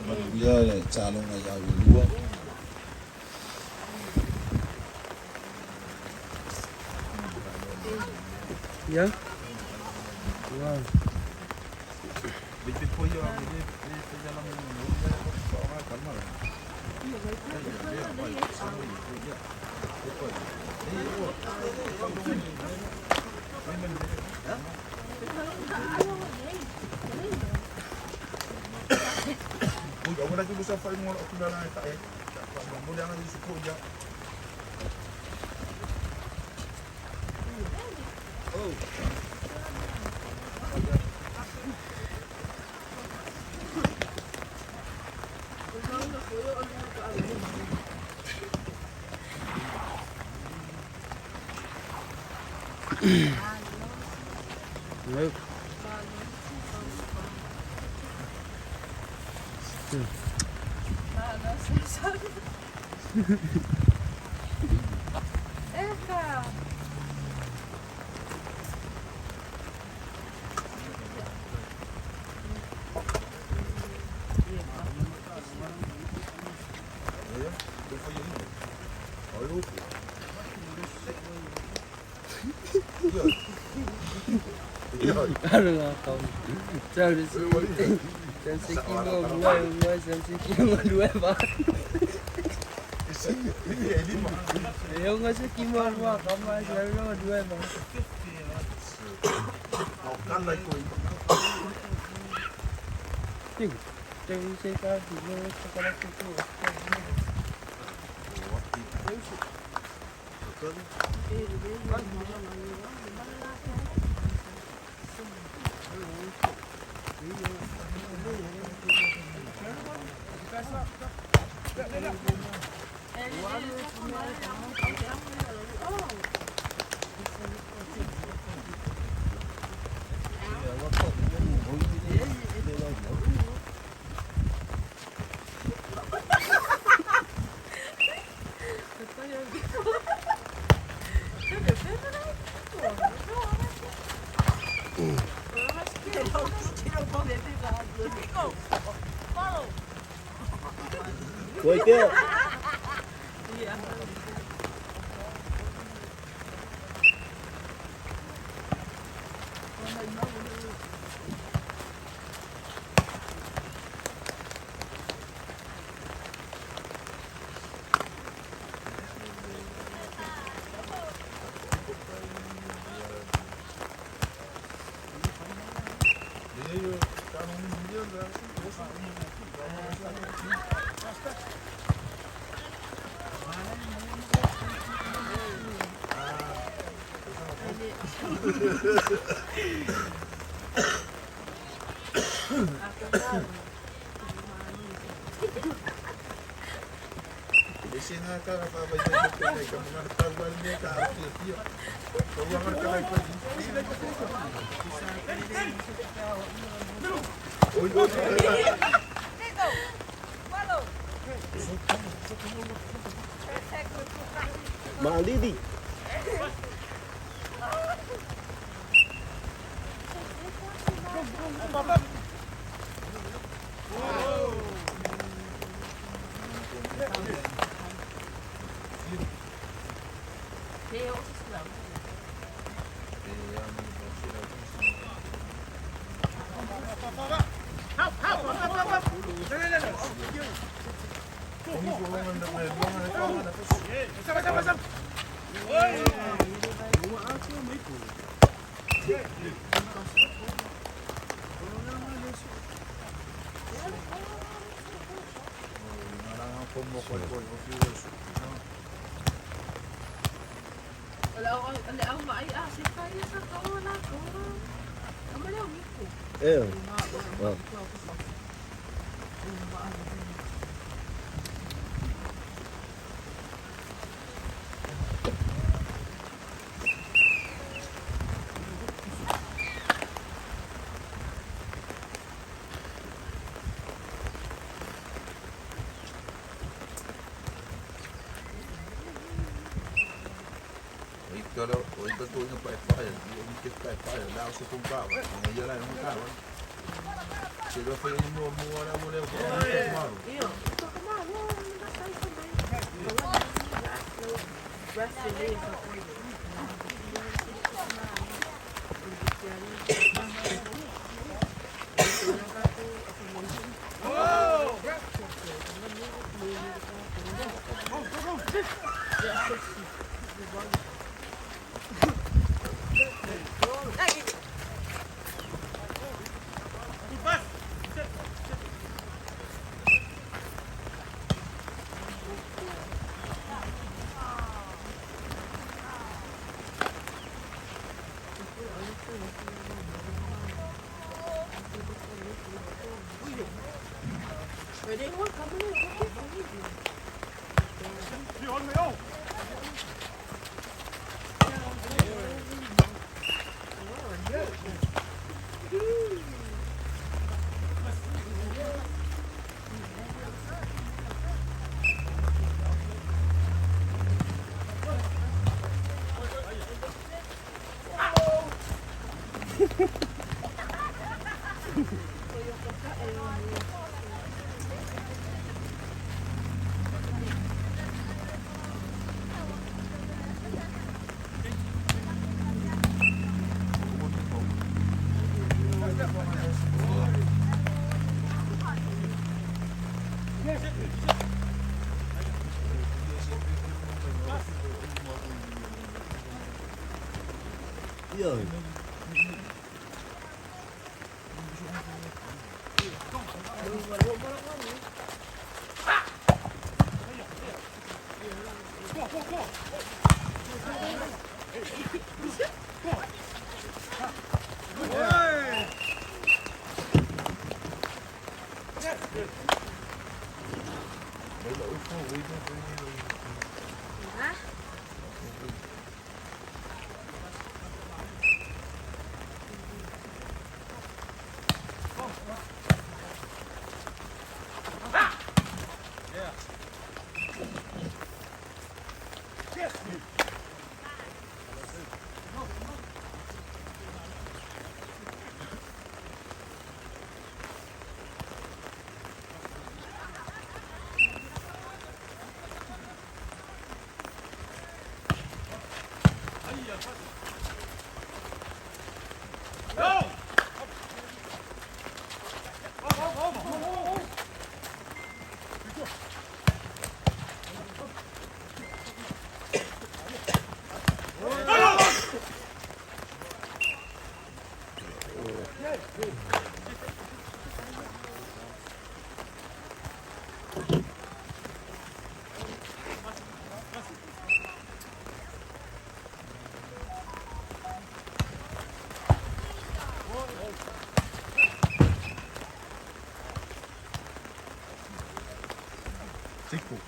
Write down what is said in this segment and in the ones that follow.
Dia calon aja dua. Ya. Wow. Bikin koyo di dalam orang kamar. Aku lagi besar file ngolak aku dalam tak eh. Boleh jangan disukur je. Oh. Nope. Eka. Ano nga kau? Sabi si Kimo buhay si Kimo luwa. Ayaw nga si Kimo luwa kama siya luwa ba? Ting si ka dito sa kalaki ko. Quay kia. Di sini kan apa baju kita kamu nak tahu ni kan dia. Kau yang mereka lagi. Oi, oi. Mang Didi. Wow. Hoy betul ng pa-fire. Yung kit pa-fire. Dahil sa kong bawa. Ang yala yung mga kawan. Sila foi mua na mulher com o Iyo, ito ka na. Nasaan ka ba? Brasileiro. Pwede mo, kamo na. Yun. Chico.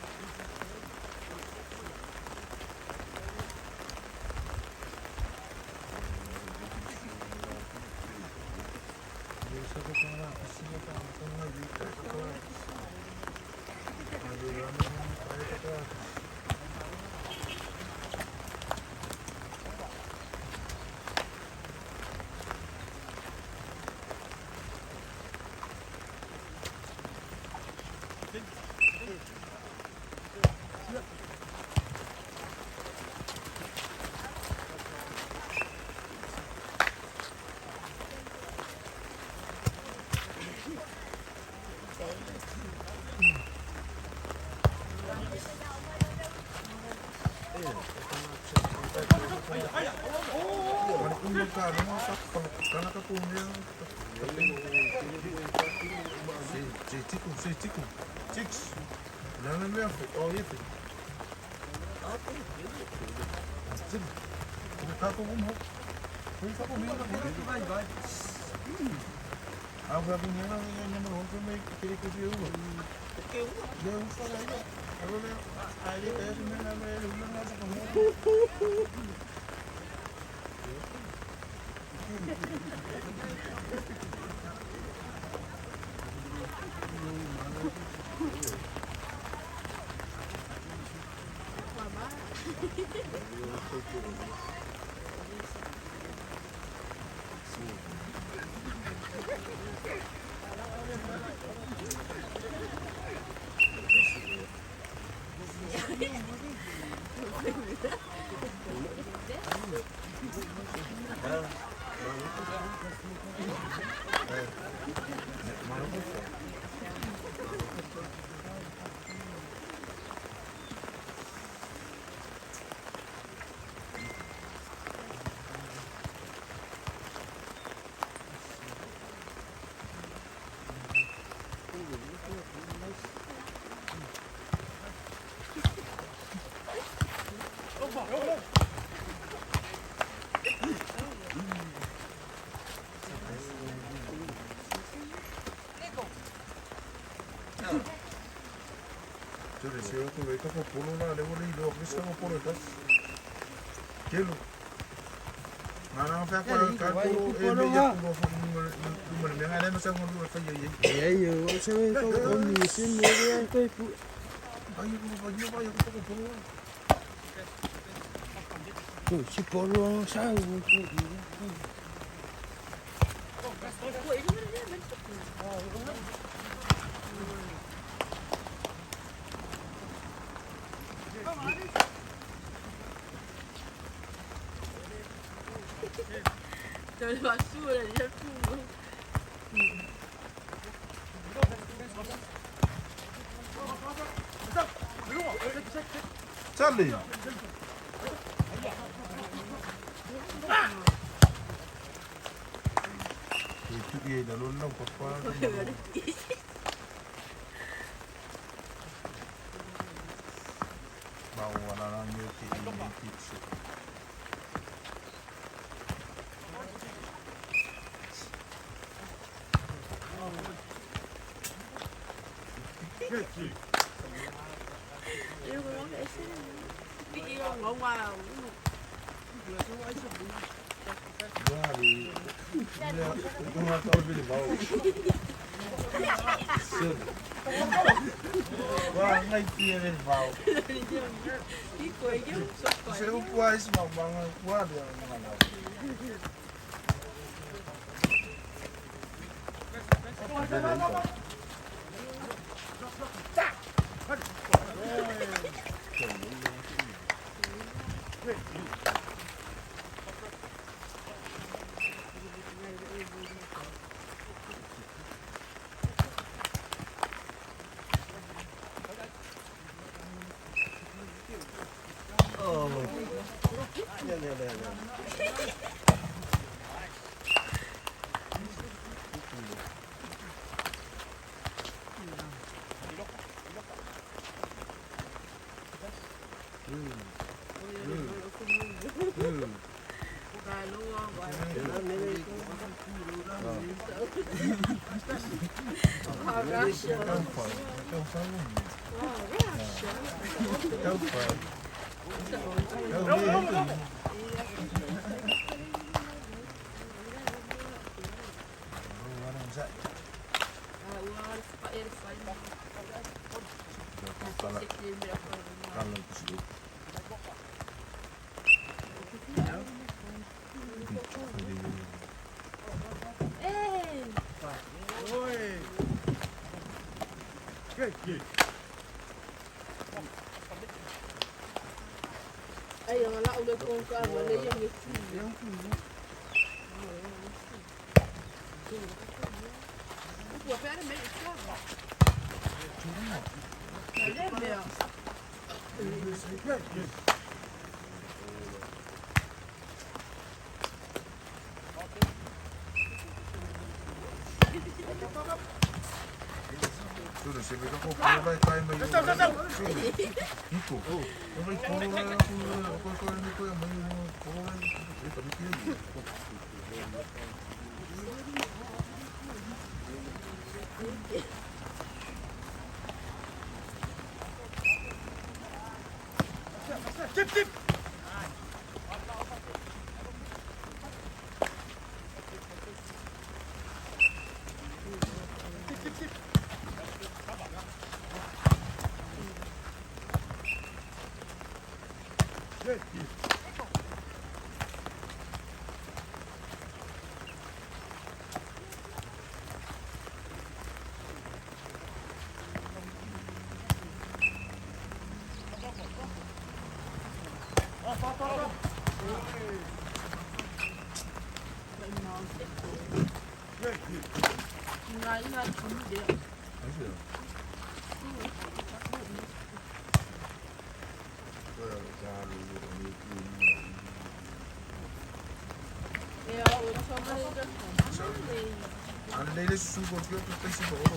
Chicos. Não é mesmo? Olha isso. Ele tá com um Ele tá comigo agora. Vai. Ah, vai comigo na minha também. Queria que eu viu uma. Deu um só aí. Agora, aí ele desce na minha ele não nada comigo. 저리 세우고 왜 자꾸 보로나 레고리도 그래서 보로다. 걔로 나랑 페퍼를 갖고 에메야 그거 뭐 내가 내가 생각을 왜 ፈየየ 예요 세면 또 언니 신내게 또 아이고 뭐 이거 자꾸 보로 또 시퍼로 사고 저리 맞추래 예쁘고. 찰리 이게 나로는 것과 마오와나랑 이렇게 이미지 이거 너무 애쓰네. 이거 너무 와요. 야리 이거 떠올리지 마오 와 나이티에 마오 이거 이게 없었어. 세우 부아이스 막 망을 부아야 하나 Ay, ang ala ulit kong wala yung Pourquoi faire les mêmes histoires? Elle est bien. 저는 세배가 꼭 보로라에 까이면 이거 있고 여기 보로라에 어떤 거를 믿고 뭐 보로라에 이거 믿기는 Ngay không được. Ang lilis susugod ko ito sa siguro.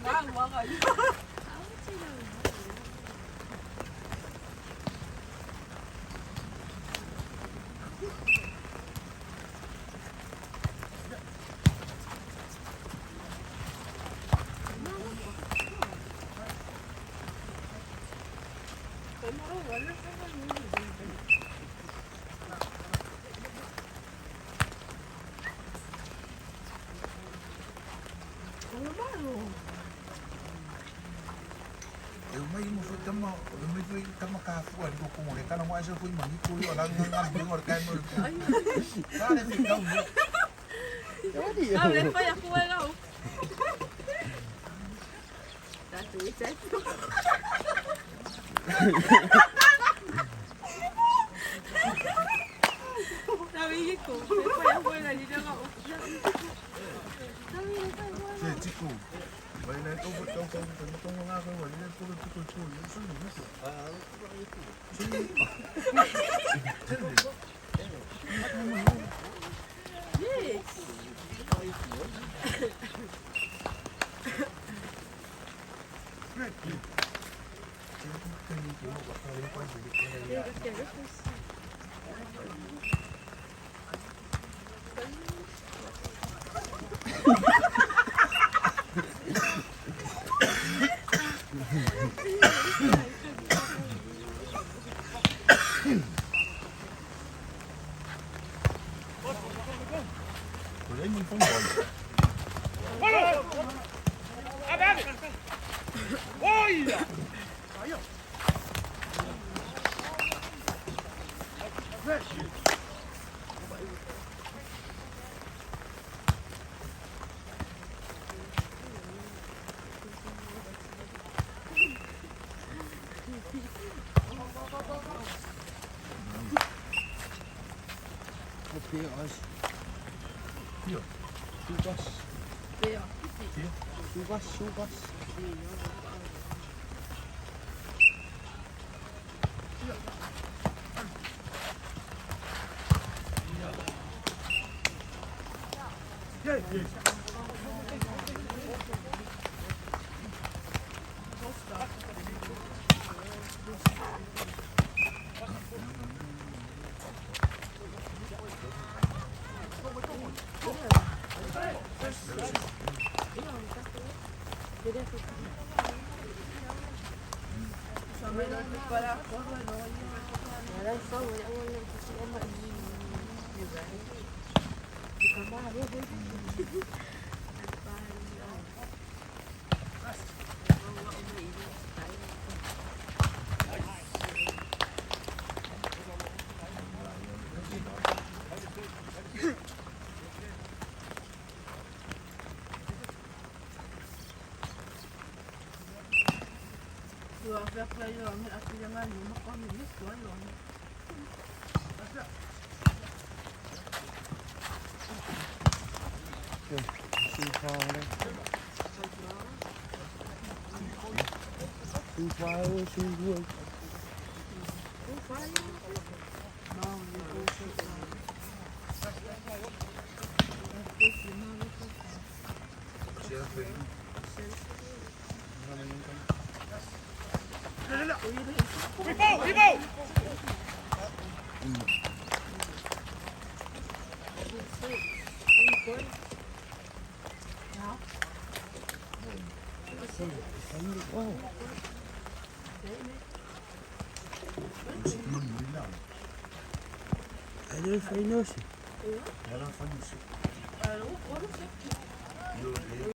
Ngang quá rồi. Eu mai mo foi tama, eu mai foi tama ka fu ali ko mo le kana mo aso foi mangi ko yo lang ngang bi ngor kai mo. Kale fi ka mo. Ah, le foi a fuego. Ta tu chết. Tao biết cái cụ le foi a fuego đi đâu không? Tao biết le foi a fuego. Che chico. Vậy nên tôi không nghe cái vậy nên tôi chui nó rất là nhiều. Yes. Đấy mình không rồi. Chuvas. Vừa về quay rồi, mình ăn cái mà nếu mà con mình biết quá rồi. Xin khoa đây. Xin khoa ơi, xin vuông. Allez, fais une Ela faz isso.